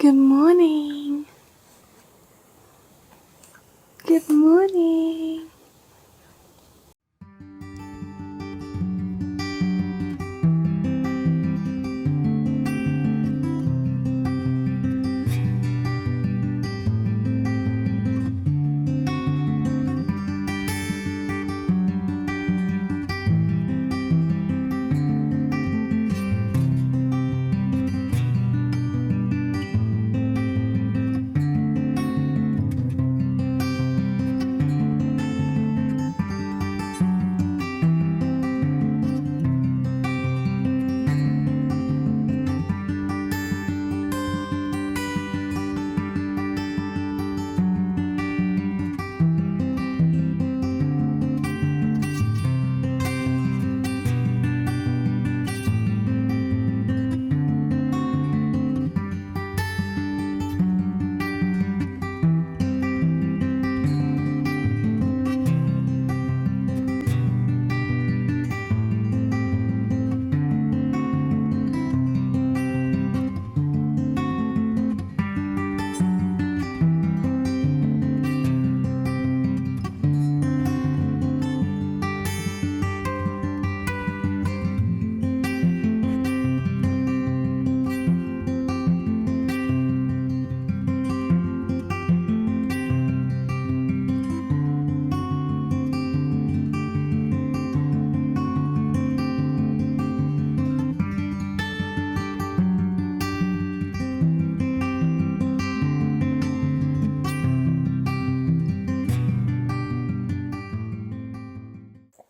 Good morning. Good morning.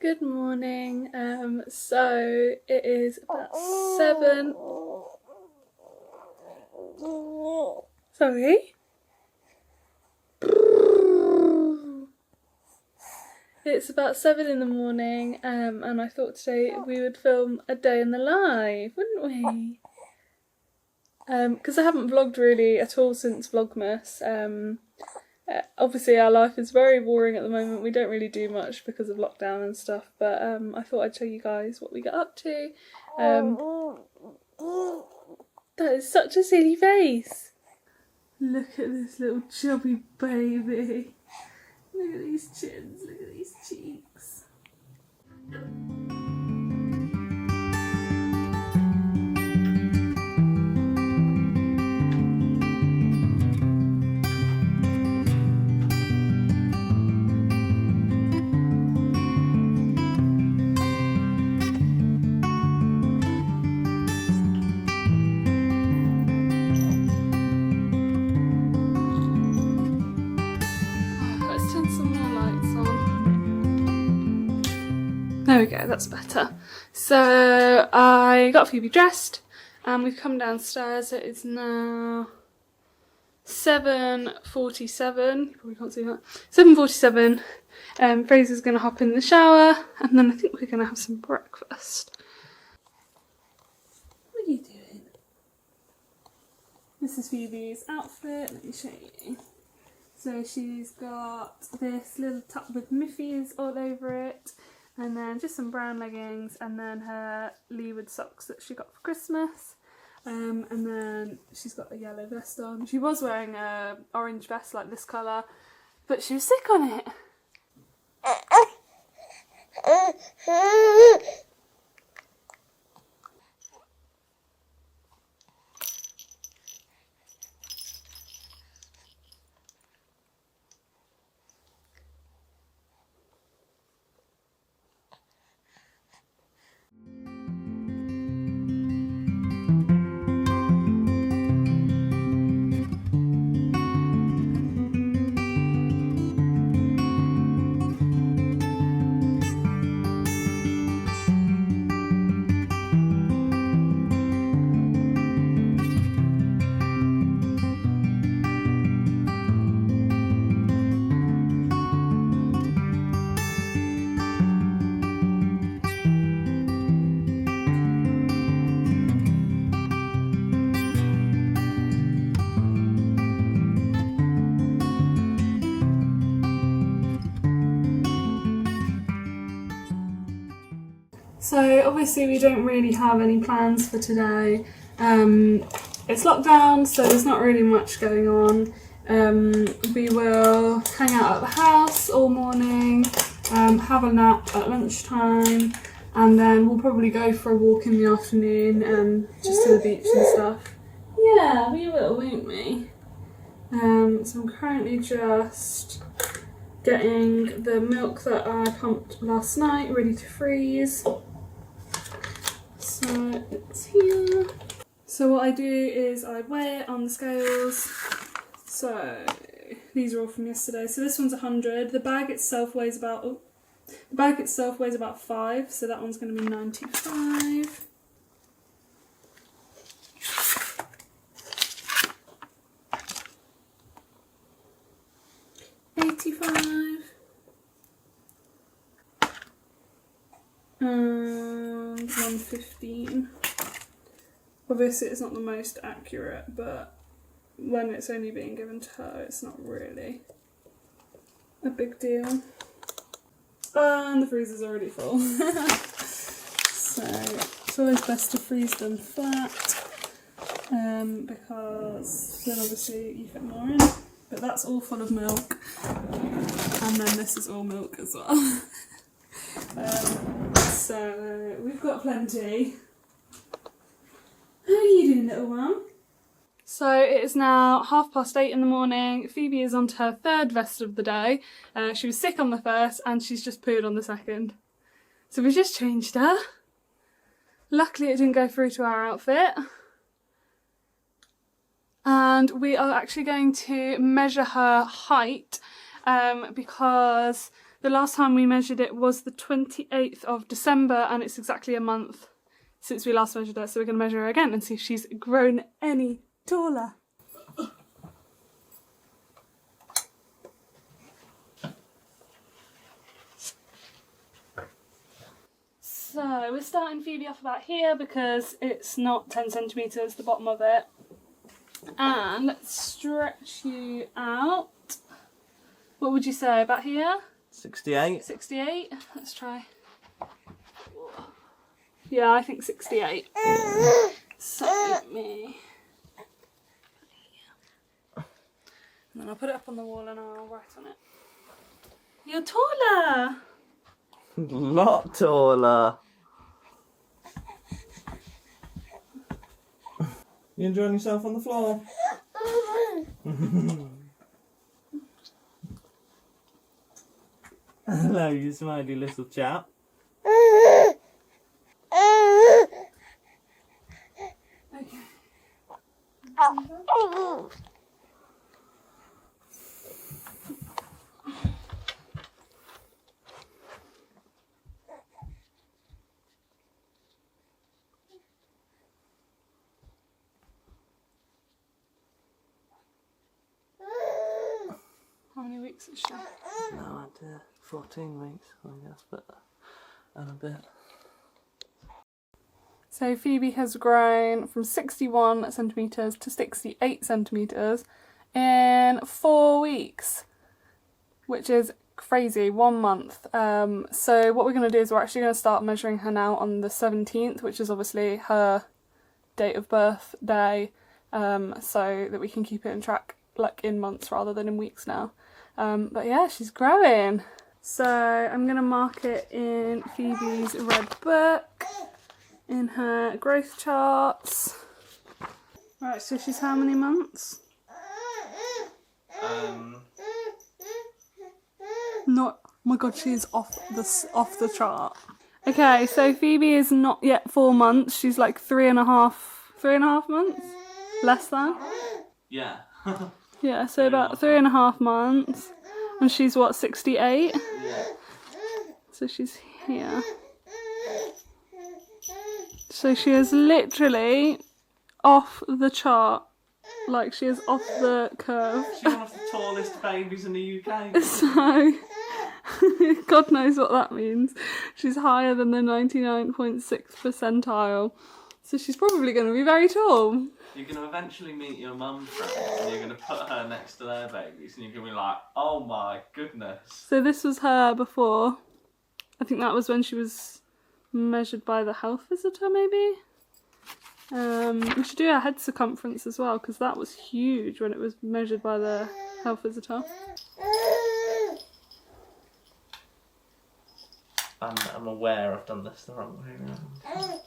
Good morning. So it is about 7. Sorry. It's about 7 in the morning, and I thought today we would film a day in the life, wouldn't we? Because I haven't vlogged really at all since Vlogmas. Obviously our life is very boring at the moment. We don't really do much because of lockdown and stuff, but I thought I'd show you guys what we get up to. That is such a silly face. Look at this little chubby baby. Look at these chins, look at these cheeks. There we go, that's better. So I got Phoebe dressed and we've come downstairs. It is now 7:47. You probably can't see that. 7:47. Fraser's going to hop in the shower and then I think we're going to have some breakfast. What are you doing? This is Phoebe's outfit. Let me show you. So she's got this little top with Miffy's all over it. And then just some brown leggings and then her leeward socks that she got for Christmas. And then she's got a yellow vest on. She was wearing an orange vest like this colour, but she was sick on it. So obviously we don't really have any plans for today. it's lockdown, so there's not really much going on. We will hang out at the house all morning, have a nap at lunchtime, and then we'll probably go for a walk in the afternoon, just to the beach and stuff. Yeah, we will, won't we? So I'm currently just getting the milk that I pumped last night ready to freeze. So it's here. So what I do is I weigh it on the scales. So these are all from yesterday. So this one's 100. The bag itself weighs about 5. So that one's going to be 95. And 115. Obviously it's not the most accurate, but when it's only being given to her, it's not really a big deal. And the freezer's already full. So it's always best to freeze them flat, because then obviously you fit more in. But that's all full of milk, and then this is all milk as well. So we've got plenty. How are you doing, little one? So it is now 8:30 in the morning. Phoebe is on to her 3rd vest of the day. She was sick on the 1st and she's just pooed on the 2nd. So we just changed her. Luckily it didn't go through to our outfit. And we are actually going to measure her height, because the last time we measured it was the 28th of December and it's exactly a month since we last measured her. So we're going to measure her again and see if she's grown any taller. So we're starting Phoebe off about here because it's not 10 centimetres, the bottom of it. And let's stretch you out. What would you say, about here? 68. 68? Let's try. Yeah, I think 68. So let me... And then I'll put it up on the wall and I'll write on it. You're taller! Lot taller. You enjoying yourself on the floor? Hello, you smiley little chap. Okay. How many weeks is she? No idea. 14 weeks, I guess, but and a bit. So Phoebe has grown from 61 centimetres to 68 centimetres in 4 weeks, which is crazy, 1 month. So what we're going to do is we're actually going to start measuring her now on the 17th, which is obviously her date of birth day, so that we can keep it in track, like in months rather than in weeks now. But yeah, she's growing. So I'm going to mark it in Phoebe's red book, in her growth charts. Right, so she's how many months? Not, oh my god, she is off the chart. Okay, so Phoebe is not yet 4 months. She's like 3.5 months? Less than? Yeah. Yeah, so about 3.5 months. And she's what, 68? Yeah. So she's here. So she is literally off the chart. Like, she is off the curve. She's one of the tallest babies in the UK. So, God knows what that means. She's higher than the 99.6th percentile. So she's probably going to be very tall. You're going to eventually meet your mum's friends and you're going to put her next to their babies and you're going to be like, oh my goodness. So this was her before. I think that was when she was measured by the health visitor, maybe? We should do our head circumference as well, because that was huge when it was measured by the health visitor. I'm aware I've done this the wrong way around. Okay.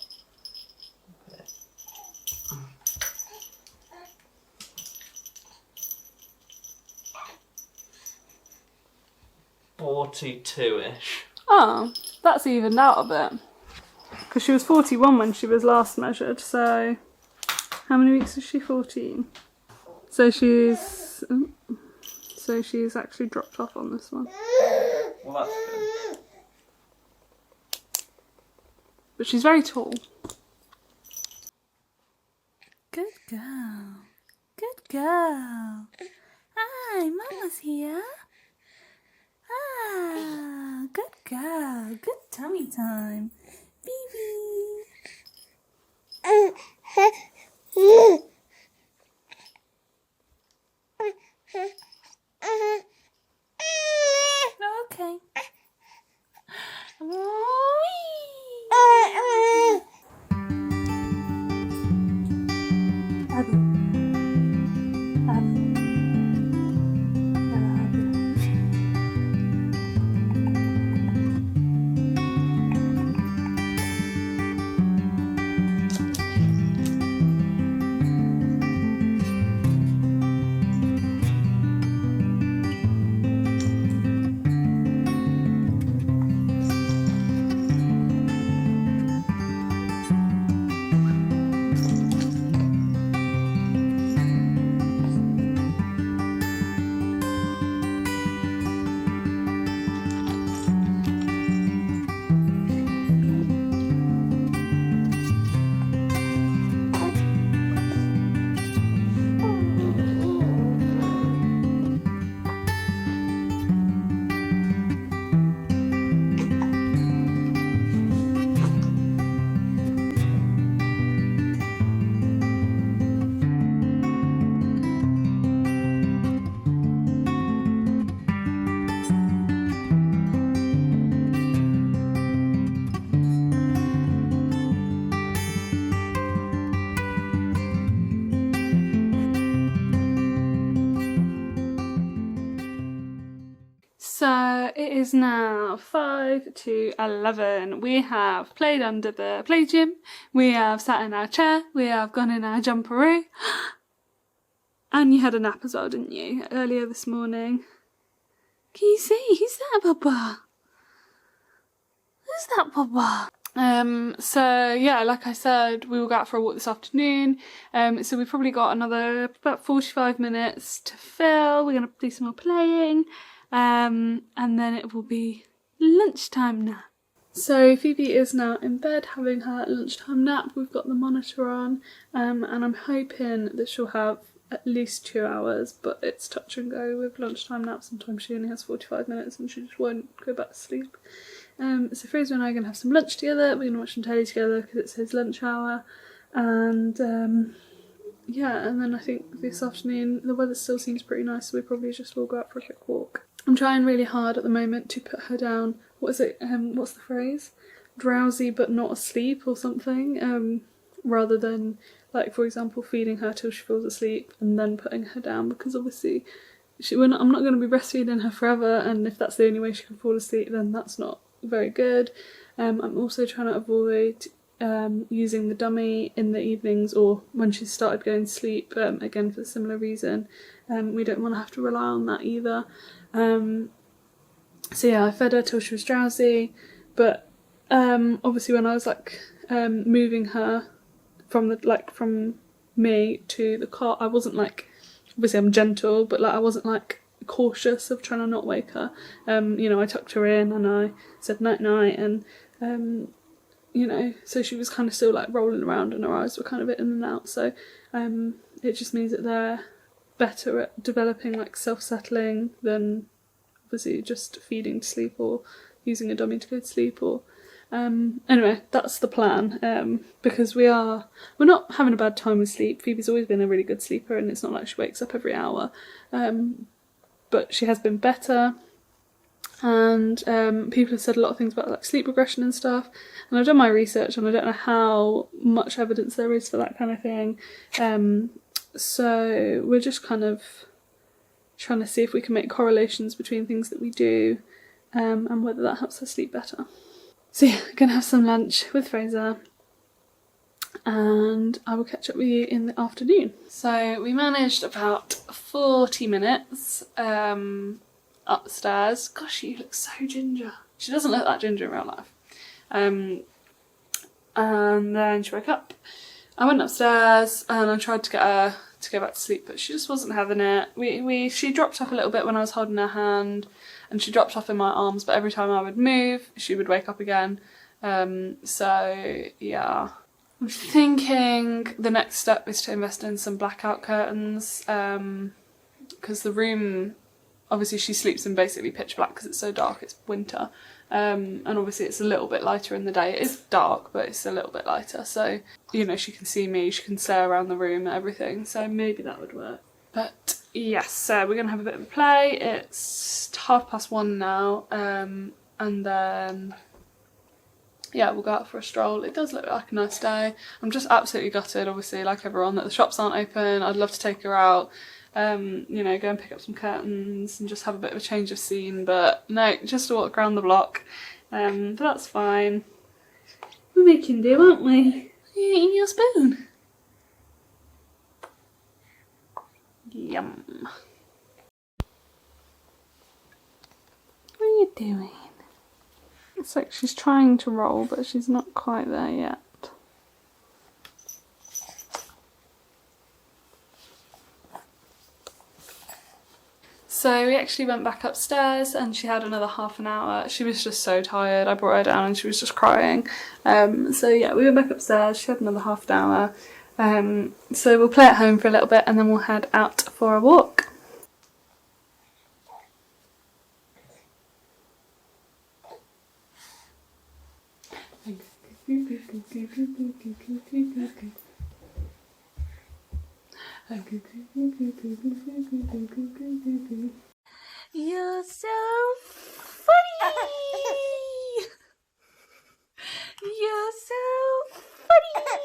42-ish. Oh, that's evened out a bit. Because she was 41 when she was last measured, so how many weeks is she? 14. So she's actually dropped off on this one. Well, that's good. But she's very tall. Good girl. Good girl. Hi, Mama's here. Ah, good girl. Good tummy time. Baby. Okay. So it is now 5 to 11. We have played under the play gym, we have sat in our chair, we have gone in our jumperoo, and you had a nap as well, didn't you, earlier this morning? Can you see? Who's that, Baba? Who's that, Baba? So yeah, like I said, we will go out for a walk this afternoon. So we've probably got another about 45 minutes to fill. We're going to do some more playing. And then it will be lunchtime nap. So Phoebe is now in bed having her lunchtime nap. We've got the monitor on, and I'm hoping that she'll have at least 2 hours, but it's touch and go with lunchtime naps. Sometimes she only has 45 minutes and she just won't go back to sleep. So Fraser and I are going to have some lunch together. We're going to watch some telly together because it's his lunch hour. And yeah, and then I think this afternoon the weather still seems pretty nice, so we probably just will go out for a quick walk. I'm trying really hard at the moment to put her down. What is it? What's the phrase? Drowsy but not asleep or something. Rather than, like, for example, feeding her till she falls asleep and then putting her down, because obviously I'm not going to be breastfeeding her forever, and if that's the only way she can fall asleep, then that's not very good. I'm also trying to avoid using the dummy in the evenings or when she's started going to sleep, again for a similar reason. We don't want to have to rely on that either. So yeah, I fed her till she was drowsy, but obviously when I was moving her from me to the cot, I wasn't obviously I'm gentle, but I wasn't cautious of trying to not wake her. I tucked her in and I said night night, and so she was kind of still rolling around and her eyes were kind of in and out, so it just means that they're better at developing self-settling than obviously just feeding to sleep or using a dummy to go to sleep. Or anyway, that's the plan, because we're not having a bad time with sleep. Phoebe's always been a really good sleeper, and it's not like she wakes up every hour, but she has been better. And people have said a lot of things about like sleep regression and stuff, and I've done my research and I don't know how much evidence there is for that kind of thing. So we're just kind of trying to see if we can make correlations between things that we do and whether that helps us sleep better. So yeah, I'm gonna have some lunch with Fraser and I will catch up with you in the afternoon. So we managed about 40 minutes upstairs. Gosh, she looks so ginger. She doesn't look that ginger in real life. And then she woke up. I went upstairs and I tried to get her to go back to sleep, but she just wasn't having it. She dropped off a little bit when I was holding her hand, and she dropped off in my arms, but every time I would move, she would wake up again. So yeah. I'm thinking the next step is to invest in some blackout curtains, because the room, obviously she sleeps in basically pitch black because it's so dark, it's winter. And obviously it's a little bit lighter in the day. It is dark, but it's a little bit lighter. So, you know, she can see me, she can stare around the room and everything. So maybe that would work. But yes, so we're going to have a bit of a play. It's 1:30 now. And then, yeah, we'll go out for a stroll. It does look like a nice day. I'm just absolutely gutted, obviously, like everyone, that the shops aren't open. I'd love to take her out. You know, go and pick up some curtains and just have a bit of a change of scene, but no, just to walk around the block. But that's fine. We're making do, aren't we? Are you eating your spoon? Yum. What are you doing? It's like she's trying to roll, but she's not quite there yet. So we actually went back upstairs and she had another half an hour. She was just so tired. I brought her down and she was just crying. So yeah, we went back upstairs. She had another half an hour. So we'll play at home for a little bit and then we'll head out for a walk. You're so funny! You're so funny!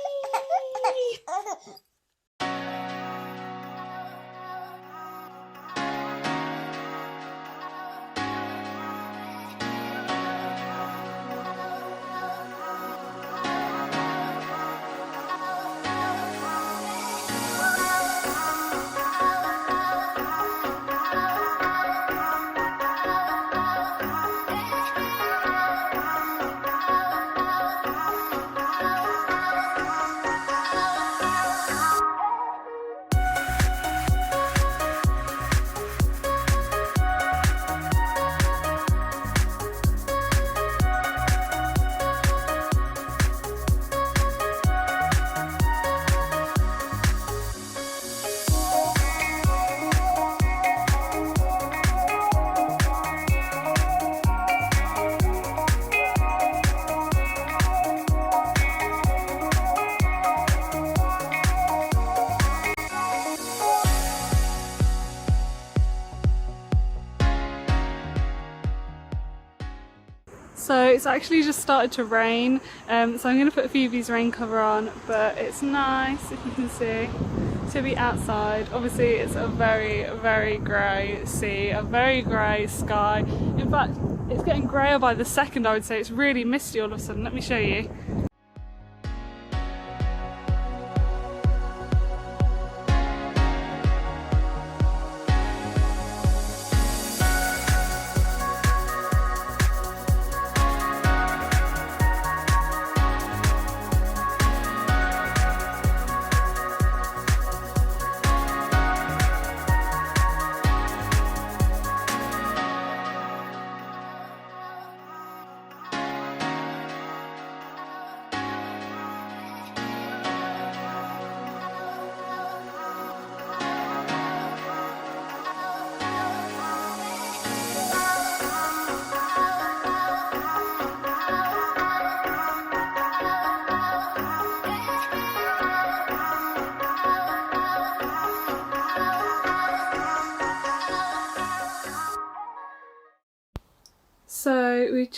So it's actually just started to rain, so I'm going to put Phoebe's rain cover on, but it's nice if you can see to be outside. Obviously it's a very, very grey sea, a very grey sky. In fact, it's getting greyer by the second, I would say. It's really misty all of a sudden. Let me show you.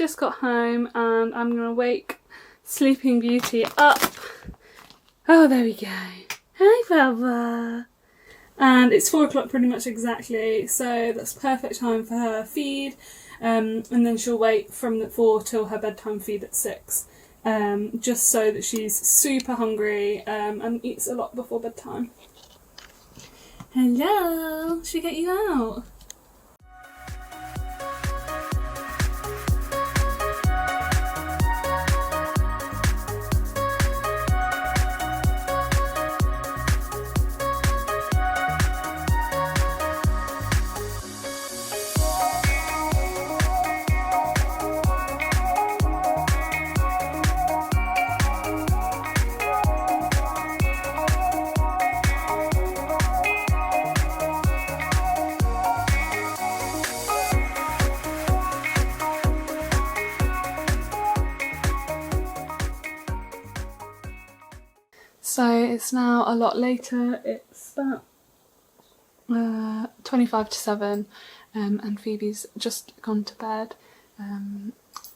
just got home and I'm going to wake Sleeping Beauty up. Oh, there we go. Hi, Baba. And it's 4 o'clock pretty much exactly, so that's perfect time for her feed. And then she'll wait from 4 till her bedtime feed at 6. Just so that she's super hungry and eats a lot before bedtime. Hello, should we get you out? So it's now a lot later, it's about 25 to 7 and Phoebe's just gone to bed.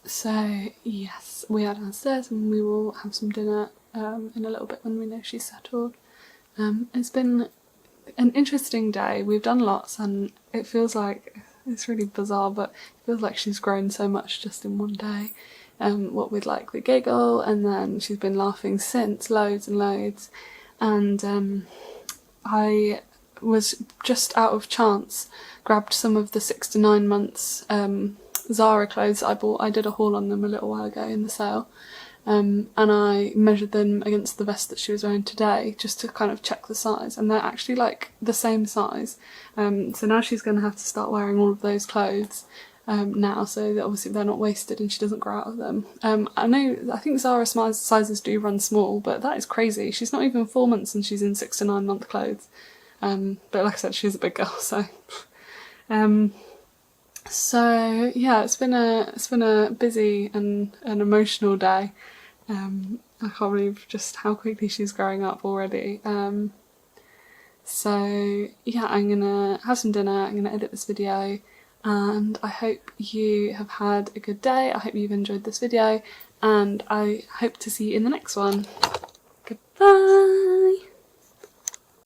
So yes, we are downstairs and we will have some dinner in a little bit when we know she's settled. It's been an interesting day, we've done lots and it feels like, it's really bizarre, but it feels like she's grown so much just in one day. What with like the Giggle, and then she's been laughing since, loads and loads, and I was just out of chance grabbed some of the 6 to 9 months Zara clothes I bought. I did a haul on them a little while ago in the sale, and I measured them against the vest that she was wearing today just to kind of check the size, and they're actually like the same size. So now she's going to have to start wearing all of those clothes now, so that obviously they're not wasted and she doesn't grow out of them. I think Zara sizes do run small, but that is crazy. She's not even 4 months and she's in 6 to 9 month clothes. But like I said, she's a big girl, so so yeah, it's been a busy and an emotional day. I can't believe just how quickly she's growing up already. So yeah, I'm gonna have some dinner, I'm gonna edit this video, and I hope you have had a good day. I hope you've enjoyed this video, and I hope to see you in the next one. Goodbye!